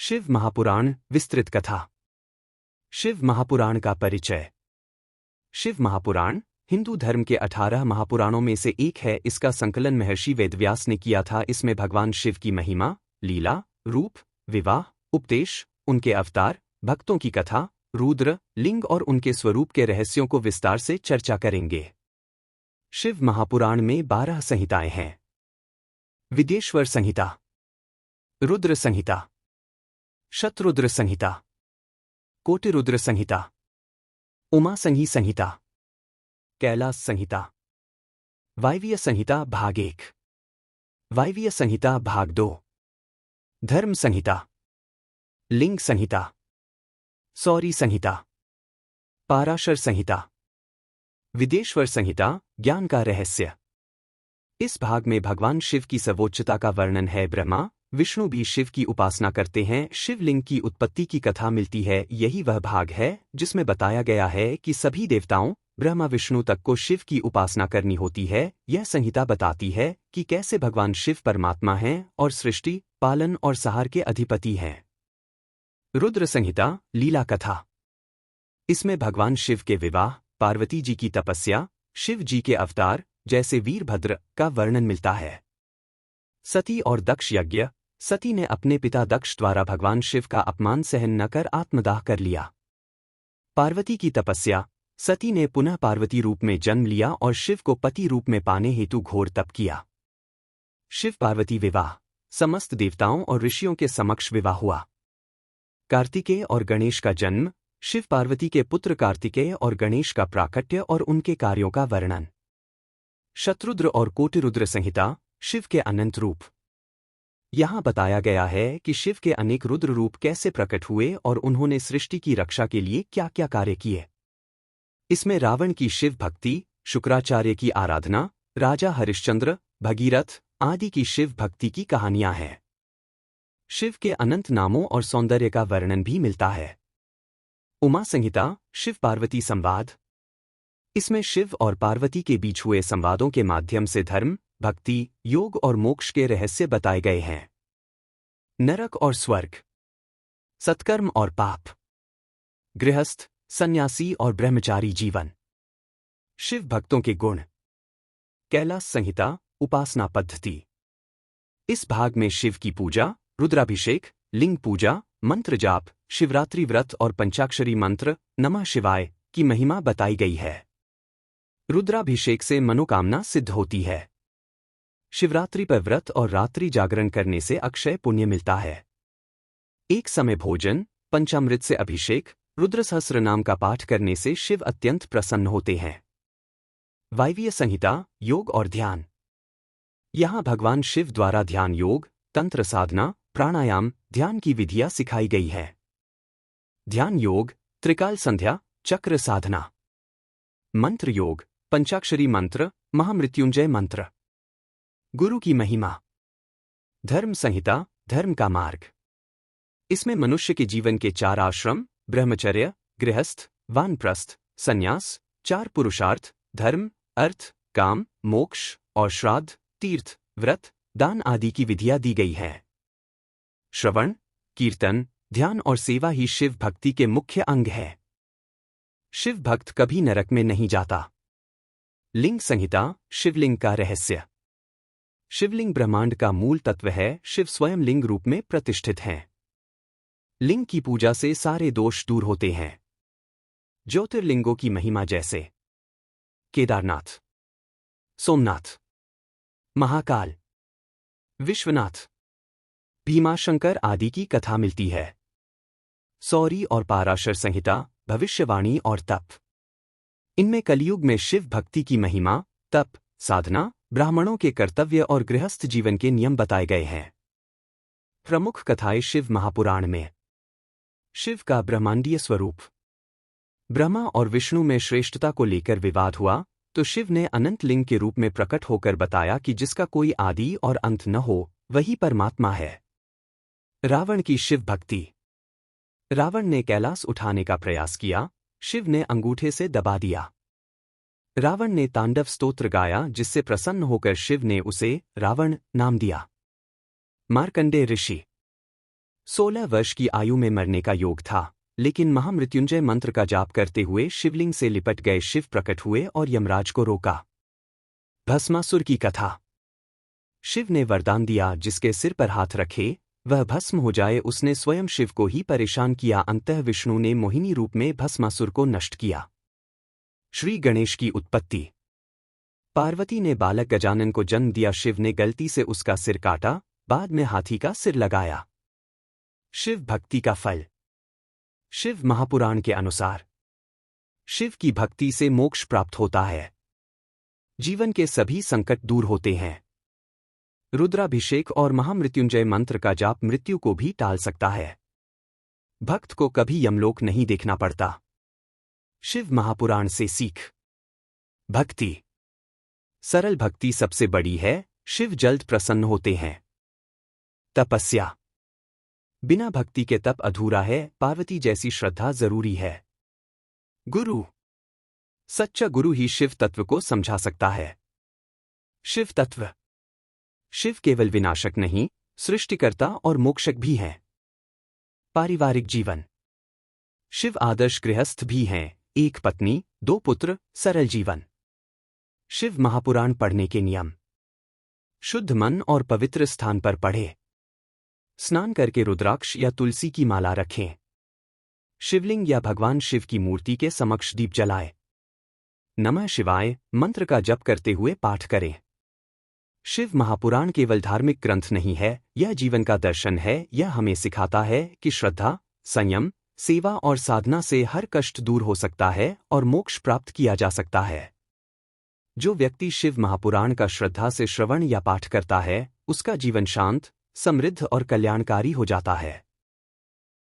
शिव महापुराण विस्तृत कथा। शिव महापुराण का परिचय। शिव महापुराण हिंदू धर्म के 18 महापुराणों में से एक है। इसका संकलन महर्षि वेदव्यास ने किया था। इसमें भगवान शिव की महिमा, लीला, रूप, विवाह, उपदेश, उनके अवतार, भक्तों की कथा, रुद्र, लिंग और उनके स्वरूप के रहस्यों को विस्तार से चर्चा करेंगे। शिव महापुराण में 12 संहिताएं हैं। विदेश्वर संहिता, रुद्र संहिता, शतरुद्र संहिता, कोटिरुद्र संहिता, उमा संहि संहिता, कैलास संहिता, वायवीय संहिता भाग 1, वायवीय संहिता भाग 2, धर्म संहिता, लिंग संहिता, सौरी संहिता, पाराशर संहिता, विदेश्वर संहिता, ज्ञान का रहस्य। इस भाग में भगवान शिव की सर्वोच्चता का वर्णन है। ब्रह्मा, विष्णु भी शिव की उपासना करते हैं। शिवलिंग की उत्पत्ति की कथा मिलती है। यही वह भाग है जिसमें बताया गया है कि सभी देवताओं, ब्रह्मा विष्णु तक को शिव की उपासना करनी होती है। यह संहिता बताती है कि कैसे भगवान शिव परमात्मा हैं और सृष्टि, पालन और संहार के अधिपति हैं। रुद्र संहिता, लीला कथा। इसमें भगवान शिव के विवाह, पार्वती जी की तपस्या, शिव जी के अवतार जैसे वीरभद्र का वर्णन मिलता है। सती और दक्ष यज्ञ। सती ने अपने पिता दक्ष द्वारा भगवान शिव का अपमान सहन न कर आत्मदाह कर लिया। पार्वती की तपस्या। सती ने पुनः पार्वती रूप में जन्म लिया और शिव को पति रूप में पाने हेतु घोर तप किया। शिव पार्वती विवाह। समस्त देवताओं और ऋषियों के समक्ष विवाह हुआ। कार्तिकेय और गणेश का जन्म। शिव पार्वती के पुत्र कार्तिकेय और गणेश का प्राकट्य और उनके कार्यों का वर्णन। शतरुद्र और कोटिरुद्र संहिता, शिव के अनंत रूप। यहाँ बताया गया है कि शिव के अनेक रुद्र रूप कैसे प्रकट हुए और उन्होंने सृष्टि की रक्षा के लिए क्या क्या कार्य किए। इसमें रावण की शिव भक्ति, शुक्राचार्य की आराधना, राजा हरिश्चंद्र, भगीरथ आदि की शिव भक्ति की कहानियां हैं। शिव के अनंत नामों और सौंदर्य का वर्णन भी मिलता है। उमा संहिता, शिव पार्वती संवाद। इसमें शिव और पार्वती के बीच हुए संवादों के माध्यम से धर्म, भक्ति, योग और मोक्ष के रहस्य बताए गए हैं। नरक और स्वर्ग, सत्कर्म और पाप, गृहस्थ, सन्यासी और ब्रह्मचारी जीवन, शिव भक्तों के गुण। कैलास संहिता, उपासना पद्धति। इस भाग में शिव की पूजा, रुद्राभिषेक, लिंग पूजा, मंत्र जाप, शिवरात्रि व्रत और पंचाक्षरी मंत्र नमः शिवाय की महिमा बताई गई है। रुद्राभिषेक से मनोकामना सिद्ध होती है। शिवरात्रि पर व्रत और रात्रि जागरण करने से अक्षय पुण्य मिलता है। एक समय भोजन, पंचामृत से अभिषेक, रुद्र सहस्र नाम का पाठ करने से शिव अत्यंत प्रसन्न होते हैं। वायवीय संहिता, योग और ध्यान। यहाँ भगवान शिव द्वारा ध्यान योग, तंत्र साधना, प्राणायाम, ध्यान की विधियां सिखाई गई है। ध्यान योग, त्रिकाल संध्या, चक्र साधना। मंत्र योग, पंचाक्षरी मंत्र, महामृत्युंजय मंत्र। गुरु की महिमा। धर्म संहिता, धर्म का मार्ग। इसमें मनुष्य के जीवन के 4 आश्रम, ब्रह्मचर्य, गृहस्थ, वानप्रस्थ, संन्यास, 4 पुरुषार्थ, धर्म, अर्थ, काम, मोक्ष और श्राद्ध, तीर्थ, व्रत, दान आदि की विधियां दी गई हैं। श्रवण, कीर्तन, ध्यान और सेवा ही शिव भक्ति के मुख्य अंग है। शिव भक्त कभी नरक में नहीं जाता। लिंग संहिता, शिवलिंग का रहस्य। शिवलिंग ब्रह्मांड का मूल तत्व है। शिव स्वयं लिंग रूप में प्रतिष्ठित हैं। लिंग की पूजा से सारे दोष दूर होते हैं। ज्योतिर्लिंगों की महिमा जैसे केदारनाथ, सोमनाथ, महाकाल, विश्वनाथ, भीमाशंकर आदि की कथा मिलती है। सौरी और पाराशर संहिता, भविष्यवाणी और तप। इनमें कलयुग में शिव भक्ति की महिमा, तप, साधना, ब्राह्मणों के कर्तव्य और गृहस्थ जीवन के नियम बताए गए हैं। प्रमुख कथाएं शिव महापुराण में। शिव का ब्रह्मांडीय स्वरूप। ब्रह्मा और विष्णु में श्रेष्ठता को लेकर विवाद हुआ तो शिव ने अनंत लिंग के रूप में प्रकट होकर बताया कि जिसका कोई आदि और अंत न हो, वही परमात्मा है। रावण की शिव भक्ति। रावण ने कैलाश उठाने का प्रयास किया, शिव ने अंगूठे से दबा दिया। रावण ने तांडव स्तोत्र गाया जिससे प्रसन्न होकर शिव ने उसे रावण नाम दिया। मार्कंडेय ऋषि। 16 वर्ष की आयु में मरने का योग था, लेकिन महामृत्युंजय मंत्र का जाप करते हुए शिवलिंग से लिपट गए शिव प्रकट हुए और यमराज को रोका। भस्मासुर की कथा। शिव ने वरदान दिया, जिसके सिर पर हाथ रखे वह भस्म हो जाए। उसने स्वयं शिव को ही परेशान किया। अंततः विष्णु ने मोहिनी रूप में भस्मासुर को नष्ट किया। श्री गणेश की उत्पत्ति। पार्वती ने बालक गजानन को जन्म दिया। शिव ने गलती से उसका सिर काटा, बाद में हाथी का सिर लगाया। शिव भक्ति का फल। शिव महापुराण के अनुसार शिव की भक्ति से मोक्ष प्राप्त होता है। जीवन के सभी संकट दूर होते हैं। रुद्राभिषेक और महामृत्युंजय मंत्र का जाप मृत्यु को भी टाल सकता है। भक्त को कभी यमलोक नहीं देखना पड़ता। शिव महापुराण से सीख। भक्ति। सरल भक्ति सबसे बड़ी है। शिव जल्द प्रसन्न होते हैं। तपस्या। बिना भक्ति के तप अधूरा है। पार्वती जैसी श्रद्धा जरूरी है। गुरु। सच्चा गुरु ही शिव तत्व को समझा सकता है। शिव तत्व। शिव केवल विनाशक नहीं, सृष्टिकर्ता और मोक्षक भी हैं। पारिवारिक जीवन। शिव आदर्श गृहस्थ भी हैं। एक पत्नी, 2 पुत्र, सरल जीवन। शिव महापुराण पढ़ने के नियम। शुद्ध मन और पवित्र स्थान पर पढ़े। स्नान करके रुद्राक्ष या तुलसी की माला रखें। शिवलिंग या भगवान शिव की मूर्ति के समक्ष दीप जलाएं। नमः शिवाय मंत्र का जप करते हुए पाठ करें। शिव महापुराण केवल धार्मिक ग्रंथ नहीं है, यह जीवन का दर्शन है। यह हमें सिखाता है कि श्रद्धा, संयम, सेवा और साधना से हर कष्ट दूर हो सकता है और मोक्ष प्राप्त किया जा सकता है। जो व्यक्ति शिव महापुराण का श्रद्धा से श्रवण या पाठ करता है, उसका जीवन शांत, समृद्ध और कल्याणकारी हो जाता है।